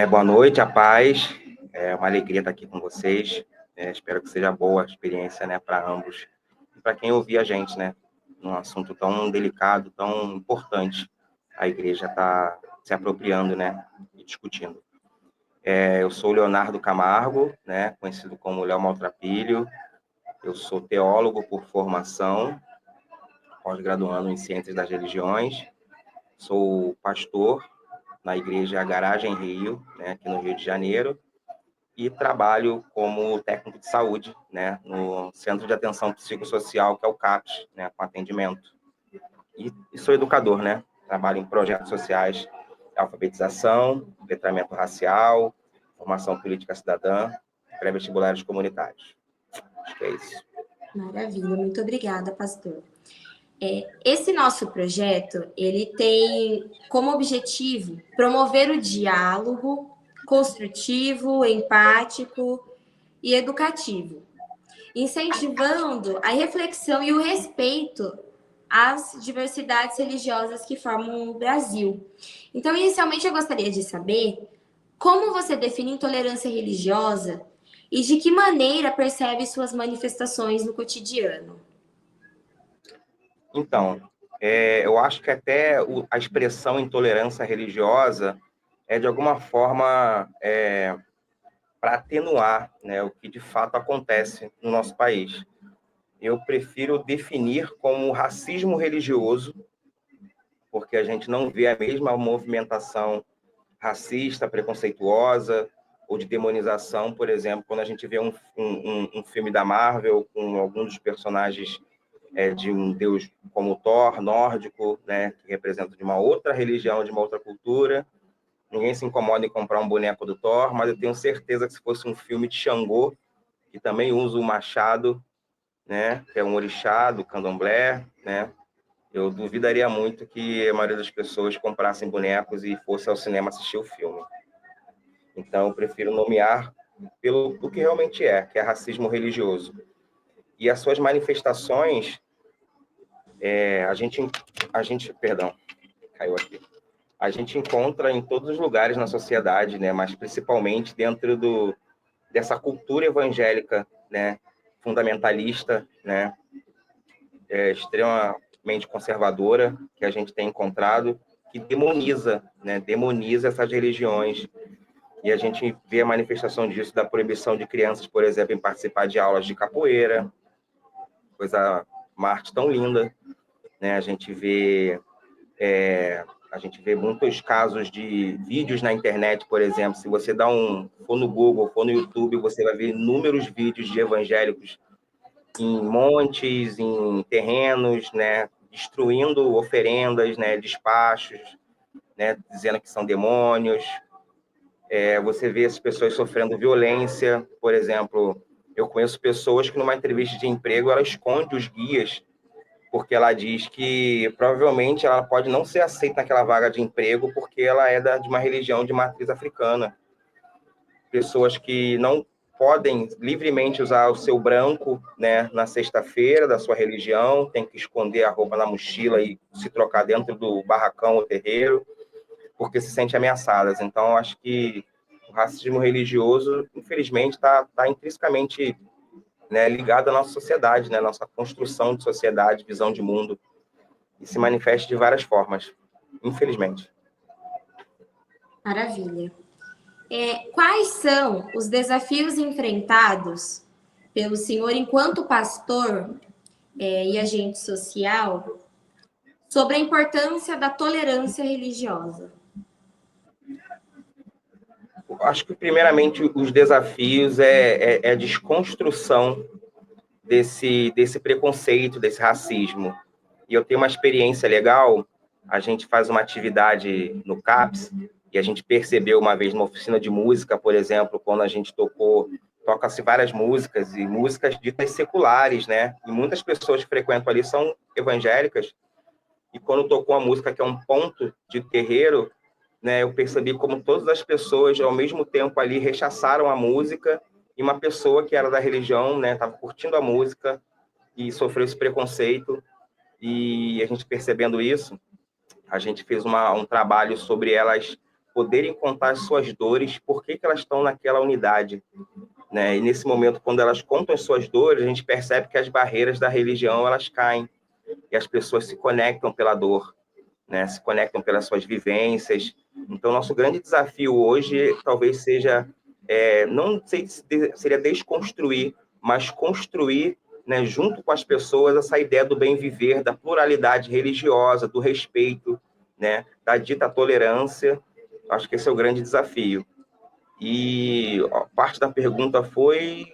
Boa noite, a paz. É uma alegria estar aqui com vocês. Espero que seja boa a experiência, né, para ambos. E para quem ouvir a gente, né, num assunto tão delicado, tão importante. A igreja está se apropriando, né, e discutindo. Eu sou o Leonardo Camargo, né, conhecido como Léo Maltrapilho. Eu sou teólogo por formação, pós-graduando em Ciências das Religiões. Sou pastor na Igreja Garagem Rio, né, aqui no Rio de Janeiro, e trabalho como técnico de saúde, né, no Centro de Atenção Psicossocial, que é o CAPS, né, com atendimento. E sou educador, né, trabalho em projetos sociais de alfabetização, letramento racial, formação política cidadã, pré-vestibulares comunitários. Acho que é isso. Maravilha, muito obrigada, pastor. Esse nosso projeto, ele tem como objetivo promover o diálogo construtivo, empático e educativo, incentivando a reflexão e o respeito às diversidades religiosas que formam o Brasil. Então, inicialmente, eu gostaria de saber como você define intolerância religiosa e de que maneira percebe suas manifestações no cotidiano. Então, eu acho que até a expressão intolerância religiosa é, de alguma forma, para atenuar, né, o que de fato acontece no nosso país. Eu prefiro definir como racismo religioso, porque a gente não vê a mesma movimentação racista, preconceituosa, ou de demonização, por exemplo, quando a gente vê um filme da Marvel com alguns dos personagens de um deus como Thor, nórdico, né, que representa de uma outra religião, de uma outra cultura. Ninguém se incomoda em comprar um boneco do Thor, mas eu tenho certeza que se fosse um filme de Xangô, que também usa o machado, né, que é um orixá do candomblé, né, eu duvidaria muito que a maioria das pessoas comprassem bonecos e fosse ao cinema assistir o filme. Então, eu prefiro nomear pelo que realmente que é racismo religioso. E as suas manifestações, perdão, caiu aqui. A gente encontra em todos os lugares na sociedade, né, mas principalmente dentro dessa cultura evangélica, né, fundamentalista, né, extremamente conservadora que a gente tem encontrado, que demoniza, né, demoniza essas religiões. E a gente vê a manifestação disso da proibição de crianças, por exemplo, em participar de aulas de capoeira, uma arte tão linda, né? A gente vê muitos casos de vídeos na internet, por exemplo. Se você for no Google, for no YouTube, você vai ver inúmeros vídeos de evangélicos em montes, em terrenos, né, destruindo oferendas, né, despachos, né, dizendo que são demônios. Você vê as pessoas sofrendo violência, por exemplo. Eu conheço pessoas que numa entrevista de emprego ela esconde os guias porque ela diz que provavelmente ela pode não ser aceita naquela vaga de emprego porque ela é de uma religião de matriz africana. Pessoas que não podem livremente usar o seu branco, né, na sexta-feira da sua religião, tem que esconder a roupa na mochila e se trocar dentro do barracão ou terreiro, porque se sentem ameaçadas. Então, eu acho que o racismo religioso, infelizmente, está intrinsecamente, né, ligado à nossa sociedade, né, nossa construção de sociedade, visão de mundo, e se manifesta de várias formas, infelizmente. Maravilha. Quais são os desafios enfrentados pelo senhor enquanto pastor e agente social sobre a importância da tolerância religiosa? Eu acho que, primeiramente, os desafios é a desconstrução desse preconceito, desse racismo. E eu tenho uma experiência legal, a gente faz uma atividade no CAPS, e a gente percebeu uma vez numa oficina de música, por exemplo, quando a gente toca-se várias músicas, e músicas ditas seculares, né? E muitas pessoas que frequentam ali são evangélicas, e quando tocou a música que é um ponto de terreiro, né, eu percebi como todas as pessoas, ao mesmo tempo ali, rechaçaram a música, e uma pessoa que era da religião, né, estava curtindo a música e sofreu esse preconceito, e a gente percebendo isso, a gente fez um trabalho sobre elas poderem contar as suas dores, por que elas estão naquela unidade, né? E nesse momento, quando elas contam as suas dores, a gente percebe que as barreiras da religião, elas caem, e as pessoas se conectam pela dor, né? Se conectam pelas suas vivências. Então, nosso grande desafio hoje talvez seja, não sei se seria desconstruir, mas construir, né, junto com as pessoas, essa ideia do bem viver, da pluralidade religiosa, do respeito, né, da dita tolerância. Acho que esse é o grande desafio. E parte da pergunta foi...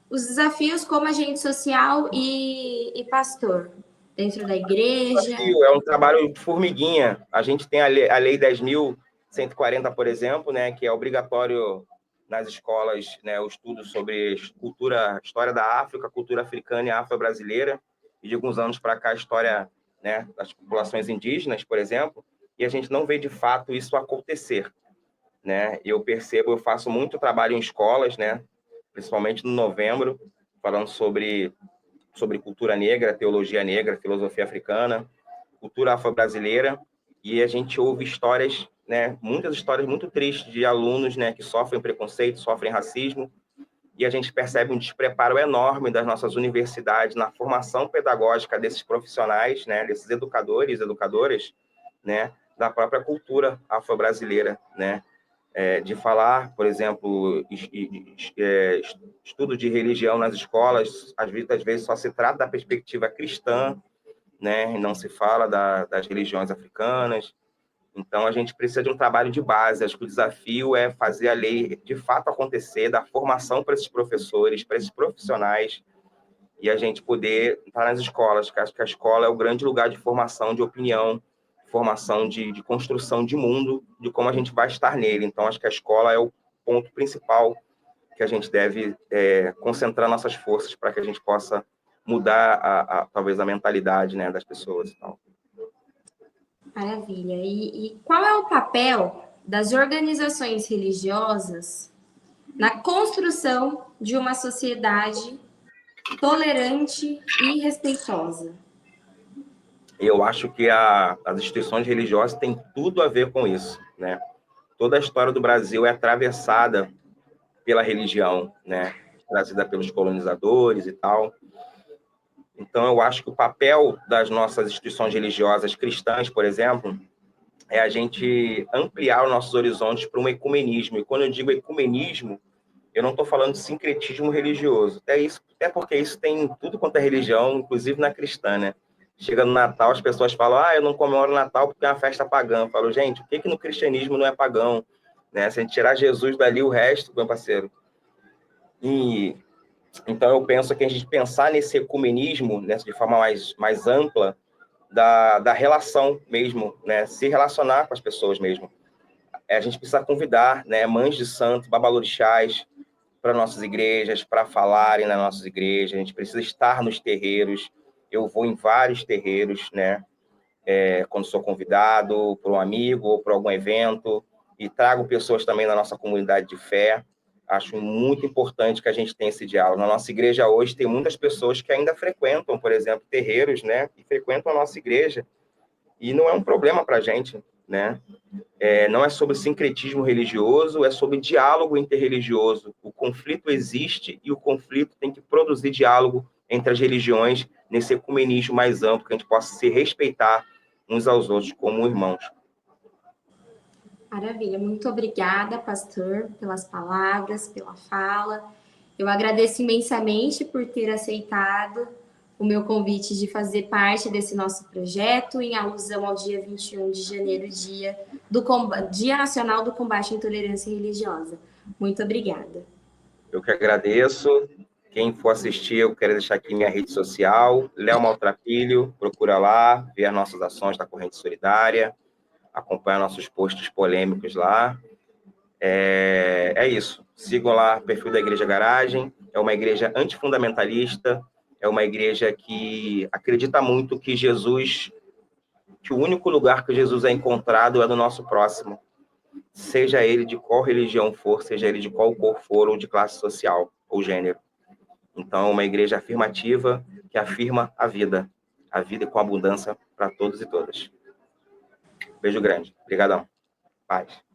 Os desafios como agente social e pastor, dentro da igreja. É um trabalho de formiguinha. A gente tem a lei 10.140, por exemplo, né, que é obrigatório nas escolas, né, o estudo sobre história da África, cultura africana e afro-brasileira, e de alguns anos para cá a história, né, das populações indígenas, por exemplo, e a gente não vê de fato isso acontecer, né? Eu percebo, eu faço muito trabalho em escolas, né, principalmente no novembro, falando sobre cultura negra, teologia negra, filosofia africana, cultura afro-brasileira, e a gente ouve histórias, né, muitas histórias muito tristes de alunos, né, que sofrem preconceito, sofrem racismo, e a gente percebe um despreparo enorme das nossas universidades na formação pedagógica desses profissionais, né, desses educadores, educadoras, né, da própria cultura afro-brasileira, né, de falar, por exemplo, estudo de religião nas escolas, às vezes só se trata da perspectiva cristã, né, e não se fala das religiões africanas. Então, a gente precisa de um trabalho de base. Acho que o desafio é fazer a lei de fato acontecer, dar formação para esses professores, para esses profissionais, e a gente poder estar nas escolas, que acho que a escola é o grande lugar de formação de opinião, formação de construção de mundo, de como a gente vai estar nele. Então, acho que a escola é o ponto principal que a gente deve concentrar nossas forças para que a gente possa mudar, talvez, a mentalidade, né, das pessoas. Então. Maravilha. E qual é o papel das organizações religiosas na construção de uma sociedade tolerante e respeitosa? Eu acho que as instituições religiosas têm tudo a ver com isso, né? Toda a história do Brasil é atravessada pela religião, né? Trazida pelos colonizadores e tal. Então, eu acho que o papel das nossas instituições religiosas cristãs, por exemplo, é a gente ampliar os nossos horizontes para um ecumenismo. E quando eu digo ecumenismo, eu não estou falando de sincretismo religioso. Até porque isso tem tudo quanto é religião, inclusive na cristã, né? Chega no Natal, as pessoas falam, eu não comemoro Natal porque é uma festa pagã. Eu falo, gente, o que no cristianismo não é pagão? Né? Se a gente tirar Jesus dali, o resto, meu parceiro. E então eu penso que a gente pensar nesse ecumenismo, né, de forma mais ampla, da relação mesmo, né? Se relacionar com as pessoas mesmo. A gente precisa convidar, né, mães de santo, babalorixás, para nossas igrejas, para falarem nas nossas igrejas. A gente precisa estar nos terreiros. Eu vou em vários terreiros, né? Quando sou convidado por um amigo ou por algum evento, e trago pessoas também da nossa comunidade de fé. Acho muito importante que a gente tenha esse diálogo. Na nossa igreja hoje tem muitas pessoas que ainda frequentam, por exemplo, terreiros, né? Que frequentam a nossa igreja. E não é um problema para a gente, né? Não é sobre sincretismo religioso, é sobre diálogo interreligioso. O conflito existe e o conflito tem que produzir diálogo entre as religiões nesse ecumenismo mais amplo, que a gente possa se respeitar uns aos outros como irmãos. Maravilha, muito obrigada, pastor, pelas palavras, pela fala. Eu agradeço imensamente por ter aceitado o meu convite de fazer parte desse nosso projeto, em alusão ao dia 21 de janeiro, Dia Nacional do Combate à Intolerância Religiosa. Muito obrigada. Eu que agradeço. Quem for assistir, eu quero deixar aqui minha rede social, Léo Maltrapilho, procura lá, ver as nossas ações da Corrente Solidária, acompanhar nossos posts polêmicos lá. É isso. Sigam lá o perfil da Igreja Garagem. É uma igreja antifundamentalista, é uma igreja que acredita muito que que o único lugar que Jesus é encontrado é no nosso próximo. Seja ele de qual religião for, seja ele de qual cor for, ou de classe social, ou gênero. Então, é uma igreja afirmativa que afirma a vida com abundância para todos e todas. Beijo grande. Obrigadão. Paz.